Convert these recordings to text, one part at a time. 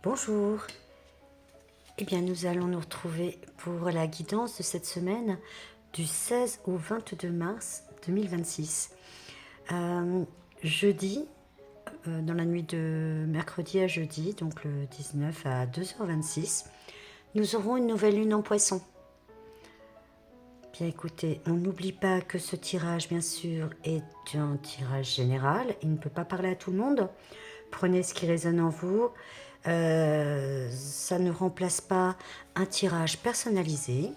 Bonjour. Eh bien, nous allons nous retrouver pour la guidance de cette semaine du 16 au 22 mars 2026. Jeudi, dans la nuit de mercredi à jeudi, donc le 19 à 2h26, nous aurons une nouvelle lune en poisson. Bien écoutez, on n'oublie pas que ce tirage, bien sûr, est un tirage général. Il ne peut pas parler à tout le monde. Prenez ce qui résonne en vous. Ça ne remplace pas un tirage personnalisé.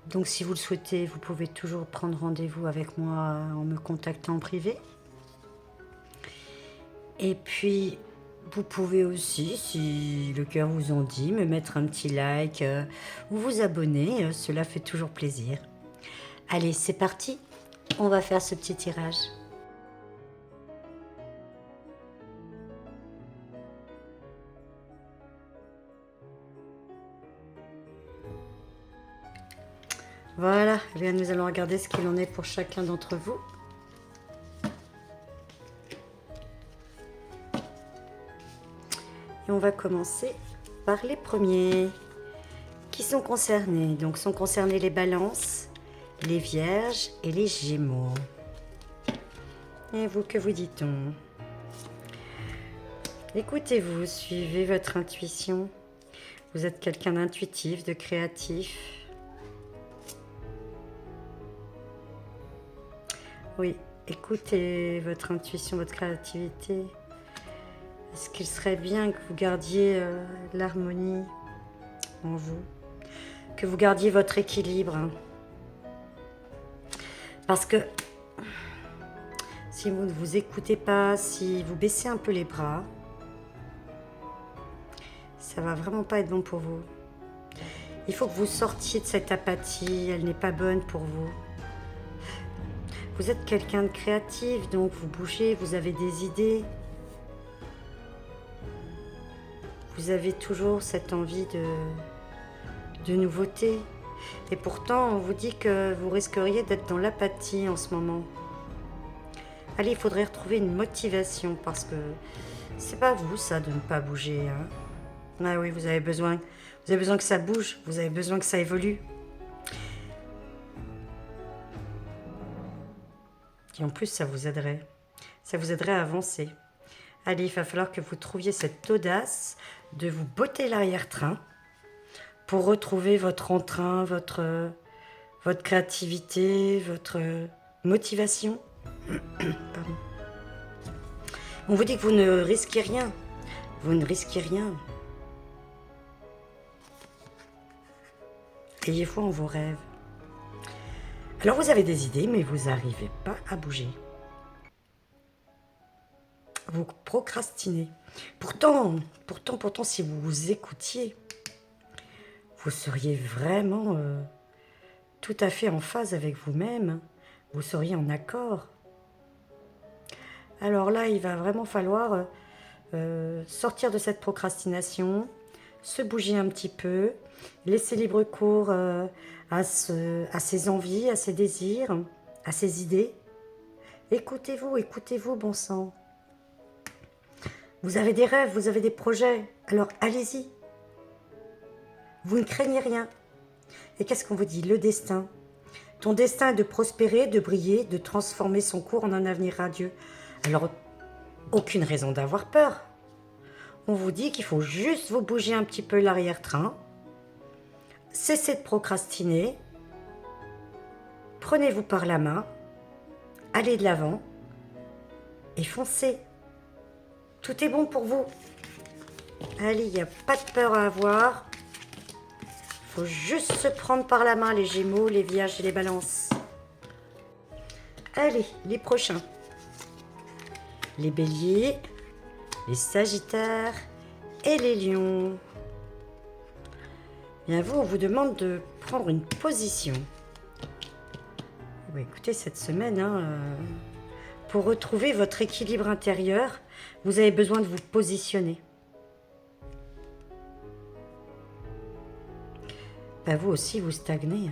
Donc si vous le souhaitez, vous pouvez toujours prendre rendez-vous avec moi en me contactant en privé. Et puis, vous pouvez aussi, si le cœur vous en dit, me mettre un petit like ou vous abonner. Cela fait toujours plaisir. Allez, c'est parti. On va faire ce petit tirage. Voilà, eh bien, nous allons regarder ce qu'il en est pour chacun d'entre vous. Et on va commencer par les premiers qui sont concernés. Donc sont concernés les balances, les vierges et les gémeaux. Et vous, que vous dit-on? Écoutez-vous, suivez votre intuition. Vous êtes quelqu'un d'intuitif, de créatif. Oui, écoutez votre intuition, votre créativité. Est-ce qu'il serait bien que vous gardiez l'harmonie en vous, que vous gardiez votre équilibre, hein. Parce que si vous ne vous écoutez pas, si vous baissez un peu les bras, ça va vraiment pas être bon pour vous. Il faut que vous sortiez de cette apathie, elle n'est pas bonne pour vous. Vous êtes quelqu'un de créatif, donc vous bougez, vous avez des idées. Vous avez toujours cette envie de nouveauté. Et pourtant, on vous dit que vous risqueriez d'être dans l'apathie en ce moment. Allez, il faudrait retrouver une motivation parce que c'est pas vous, ça, de ne pas bouger, hein. Ah oui, vous avez besoin que ça bouge, vous avez besoin que ça évolue. Et en plus, ça vous aiderait à avancer. Allez, il va falloir que vous trouviez cette audace de vous botter l'arrière-train pour retrouver votre entrain, votre créativité, votre motivation. Pardon. On vous dit que vous ne risquez rien. Vous ne risquez rien. Ayez foi en vos rêves. Alors vous avez des idées, mais vous n'arrivez pas à bouger. Vous procrastinez. Pourtant, si vous vous écoutiez, vous seriez vraiment tout à fait en phase avec vous-même. Vous seriez en accord. Alors là, il va vraiment falloir sortir de cette procrastination, se bouger un petit peu, laisser libre cours à ses envies, à ses désirs, à ses idées. Écoutez-vous, bon sang. Vous avez des rêves, vous avez des projets, alors allez-y. Vous ne craignez rien. Et qu'est-ce qu'on vous dit? Le destin. Ton destin est de prospérer, de briller, de transformer son cours en un avenir radieux. Alors, aucune raison d'avoir peur. On vous dit qu'il faut juste vous bouger un petit peu l'arrière-train. Cessez de procrastiner. Prenez-vous par la main. Allez de l'avant. Et foncez. Tout est bon pour vous. Allez, il n'y a pas de peur à avoir. Il faut juste se prendre par la main, les Gémeaux, les Vierges et les Balances. Allez, les prochains. Les Béliers, les Sagittaires et les Lions. Bien vous, on vous demande de prendre une position. Oui, écoutez, cette semaine, pour retrouver votre équilibre intérieur, vous avez besoin de vous positionner. Vous aussi, vous stagnez.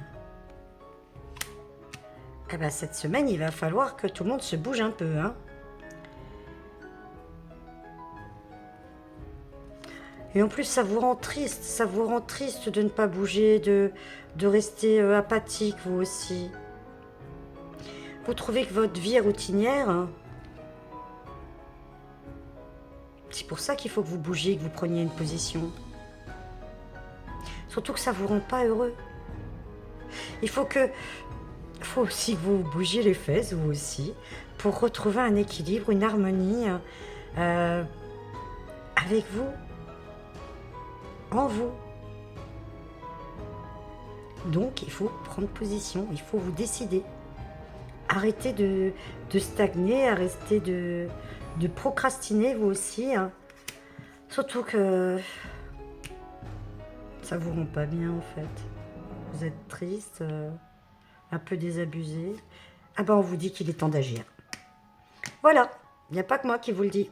Cette semaine, il va falloir que tout le monde se bouge un peu, hein. Et en plus, ça vous rend triste. Ça vous rend triste de ne pas bouger, de rester apathique, vous aussi. Vous trouvez que votre vie est routinière, hein. C'est pour ça qu'il faut que vous bougiez, que vous preniez une position. Surtout que ça ne vous rend pas heureux. Il faut aussi que vous bougiez les fesses, vous aussi, pour retrouver un équilibre, une harmonie avec vous, en vous. Donc, il faut prendre position, il faut vous décider. Arrêtez de stagner, arrêtez de procrastiner, vous aussi, hein. Surtout que ça vous rend pas bien, en fait. Vous êtes triste, un peu désabusé. Ah ben, on vous dit qu'il est temps d'agir. Voilà, il n'y a pas que moi qui vous le dis.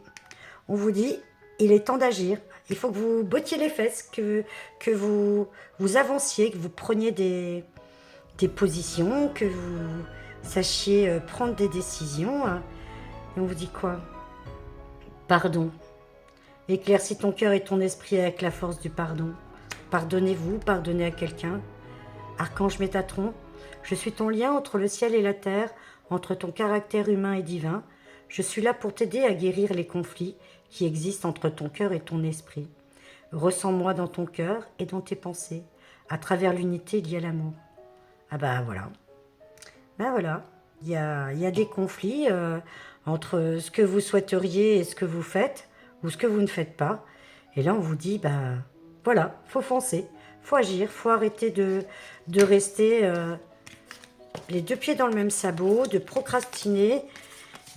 On vous dit, il est temps d'agir. Il faut que vous bottiez les fesses, que vous avanciez, que vous preniez des positions, que vous sachiez prendre des décisions. Et on vous dit quoi? Pardon. Éclaircis ton cœur et ton esprit avec la force du pardon. Pardonnez-vous, pardonnez à quelqu'un. Archange Métatron, je suis ton lien entre le ciel et la terre, entre ton caractère humain et divin. Je suis là pour t'aider à guérir les conflits qui existent entre ton cœur et ton esprit. Ressens-moi dans ton cœur et dans tes pensées. À travers l'unité, il y a l'amour. Ah bah voilà. Ben voilà. Il y a des conflits entre ce que vous souhaiteriez et ce que vous faites, ou ce que vous ne faites pas. Et là, on vous dit, bah voilà, faut foncer, faut agir, faut arrêter de rester les deux pieds dans le même sabot, de procrastiner,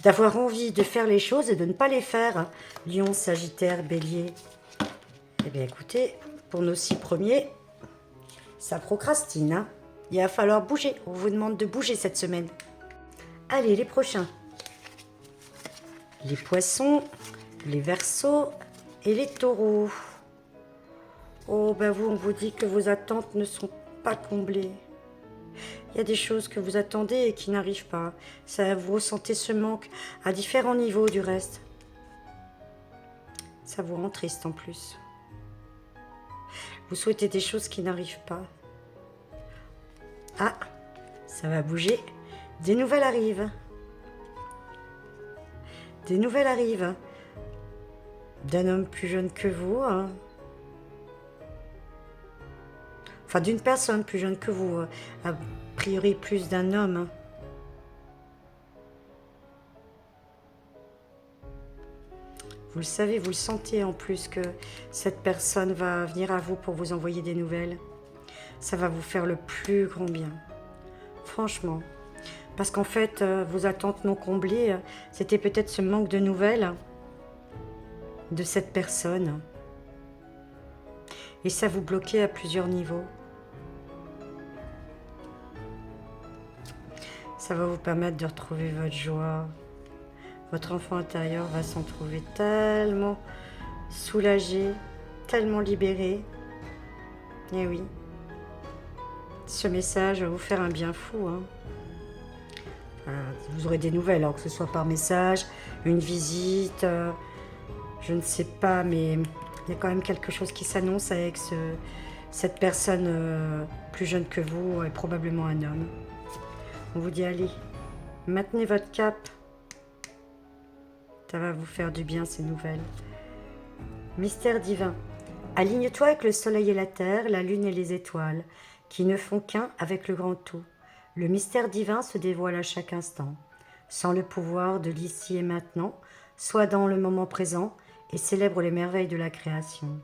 d'avoir envie de faire les choses et de ne pas les faire. Lion, Sagittaire, Bélier. Eh bien écoutez, pour nos 6 premiers, ça procrastine, hein. Il va falloir bouger. On vous demande de bouger cette semaine. Allez, les prochains. Les poissons, les verseaux et les taureaux. Oh, ben vous, on vous dit que vos attentes ne sont pas comblées. Il y a des choses que vous attendez et qui n'arrivent pas. Ça, vous ressentez ce manque à différents niveaux du reste. Ça vous rend triste en plus. Vous souhaitez des choses qui n'arrivent pas. Ah, ça va bouger. Des nouvelles arrivent. Des nouvelles arrivent. D'un homme plus jeune que vous. Hein. Enfin, d'une personne plus jeune que vous. A priori, plus d'un homme. Hein. Vous le savez, vous le sentez en plus que cette personne va venir à vous pour vous envoyer des nouvelles. Ça va vous faire le plus grand bien. Franchement. Parce qu'en fait, vos attentes non comblées, c'était peut-être ce manque de nouvelles de cette personne. Et ça vous bloquait à plusieurs niveaux. Ça va vous permettre de retrouver votre joie. Votre enfant intérieur va s'en trouver tellement soulagé, tellement libéré. Eh oui. Ce message va vous faire un bien fou. Hein. Vous aurez des nouvelles, alors que ce soit par message, une visite, je ne sais pas, mais il y a quand même quelque chose qui s'annonce avec cette personne plus jeune que vous, et probablement un homme. On vous dit, allez, maintenez votre cap. Ça va vous faire du bien, ces nouvelles. Mystère divin. Aligne-toi avec le soleil et la terre, la lune et les étoiles, qui ne font qu'un avec le grand tout. Le mystère divin se dévoile à chaque instant. Sans le pouvoir de l'ici et maintenant, sois dans le moment présent et célèbre les merveilles de la création.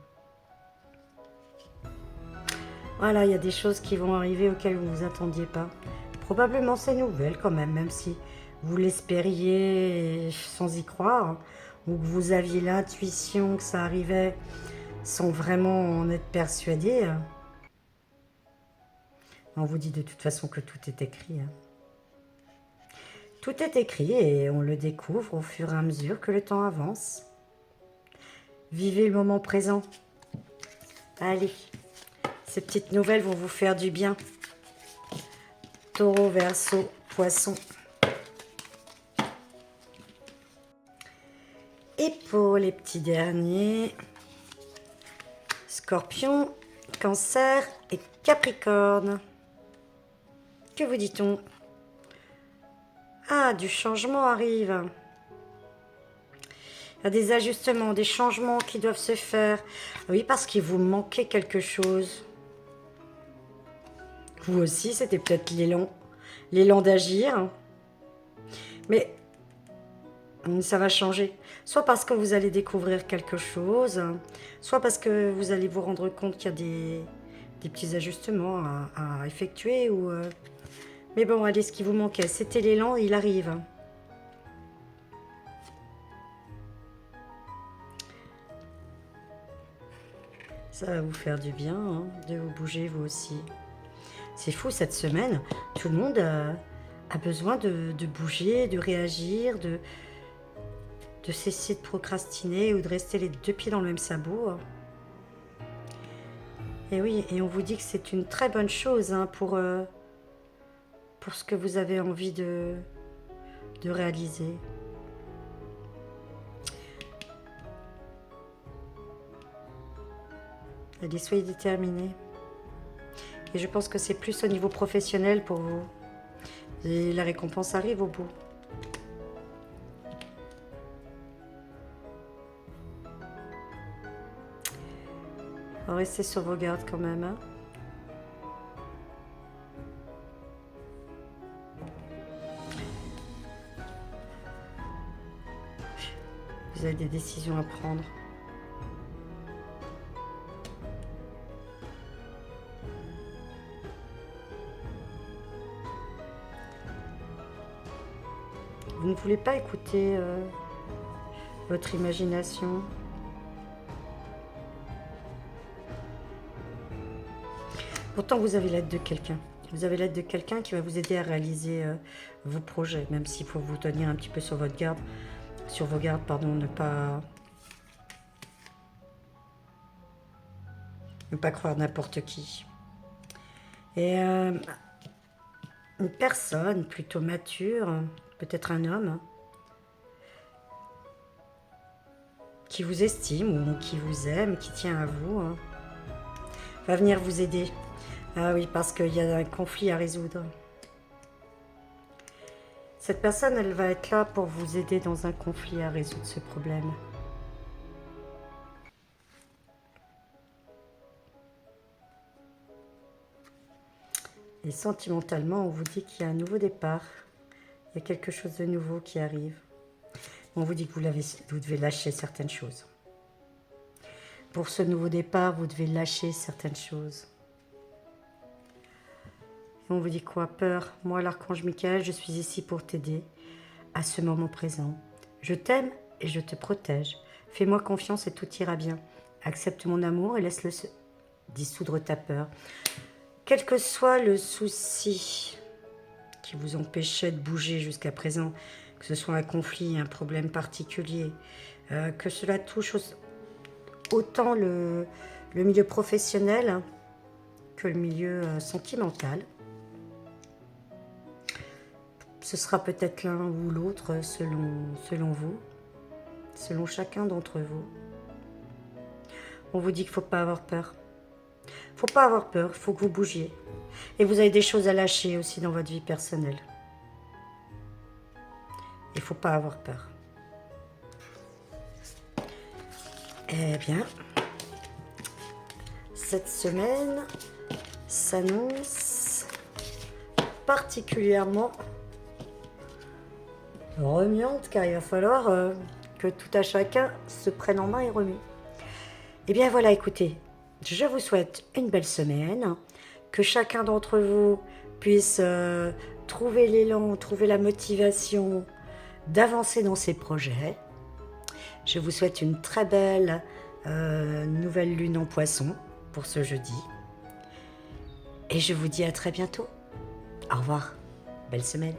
Voilà, il y a des choses qui vont arriver auxquelles vous ne vous attendiez pas. Probablement ces nouvelles quand même si vous l'espériez sans y croire, ou que vous aviez l'intuition que ça arrivait sans vraiment en être persuadé. On vous dit de toute façon que tout est écrit. Hein. Tout est écrit et on le découvre au fur et à mesure que le temps avance. Vivez le moment présent. Allez, ces petites nouvelles vont vous faire du bien. Taureau, Verseau, Poisson. Et pour les petits derniers, Scorpion, Cancer et Capricorne. Que vous dit-on? Ah, du changement arrive. Il y a des ajustements, des changements qui doivent se faire. Oui, parce qu'il vous manquait quelque chose. Vous aussi, c'était peut-être l'élan d'agir. Mais ça va changer. Soit parce que vous allez découvrir quelque chose, soit parce que vous allez vous rendre compte qu'il y a des petits ajustements à effectuer. Mais bon, allez, ce qui vous manquait, c'était l'élan, il arrive. Ça va vous faire du bien, hein, de vous bouger vous aussi. C'est fou cette semaine, tout le monde a besoin de bouger, de réagir, de cesser de procrastiner ou de rester les deux pieds dans le même sabot. Et oui, et on vous dit que c'est une très bonne chose, hein, pour ce que vous avez envie de réaliser. Allez, soyez déterminés. Et je pense que c'est plus au niveau professionnel pour vous. Et la récompense arrive au bout. Restez sur vos gardes quand même, hein. Vous avez des décisions à prendre. Vous ne voulez pas écouter votre imagination. Pourtant, vous avez l'aide de quelqu'un. Vous avez l'aide de quelqu'un qui va vous aider à réaliser vos projets, même s'il faut vous tenir un petit peu sur votre garde, sur vos gardes, pardon, ne pas croire n'importe qui. Et une personne plutôt mature, peut-être un homme, qui vous estime ou qui vous aime, qui tient à vous, va venir vous aider. Ah oui, parce qu'il y a un conflit à résoudre. Cette personne, elle va être là pour vous aider dans un conflit à résoudre ce problème. Et sentimentalement, on vous dit qu'il y a un nouveau départ. Il y a quelque chose de nouveau qui arrive. On vous dit que vous devez lâcher certaines choses. Pour ce nouveau départ, vous devez lâcher certaines choses. Et on vous dit quoi? Peur. Moi, l'archange Michael, je suis ici pour t'aider à ce moment présent. Je t'aime et je te protège. Fais-moi confiance et tout ira bien. Accepte mon amour et laisse-le dissoudre ta peur. Quel que soit le souci qui vous empêchait de bouger jusqu'à présent, que ce soit un conflit, un problème particulier, que cela touche autant le milieu professionnel que le milieu sentimental. Ce sera peut-être l'un ou l'autre selon vous, selon chacun d'entre vous. On vous dit qu'il ne faut pas avoir peur. Il ne faut pas avoir peur, il faut que vous bougiez. Et vous avez des choses à lâcher aussi dans votre vie personnelle. Il ne faut pas avoir peur. Eh bien, cette semaine s'annonce particulièrement remuante, car il va falloir que tout à chacun se prenne en main et remue. Eh bien voilà, écoutez, je vous souhaite une belle semaine, que chacun d'entre vous puisse trouver l'élan, trouver la motivation d'avancer dans ses projets. Je vous souhaite une très belle nouvelle lune en poisson pour ce jeudi. Et je vous dis à très bientôt. Au revoir, belle semaine.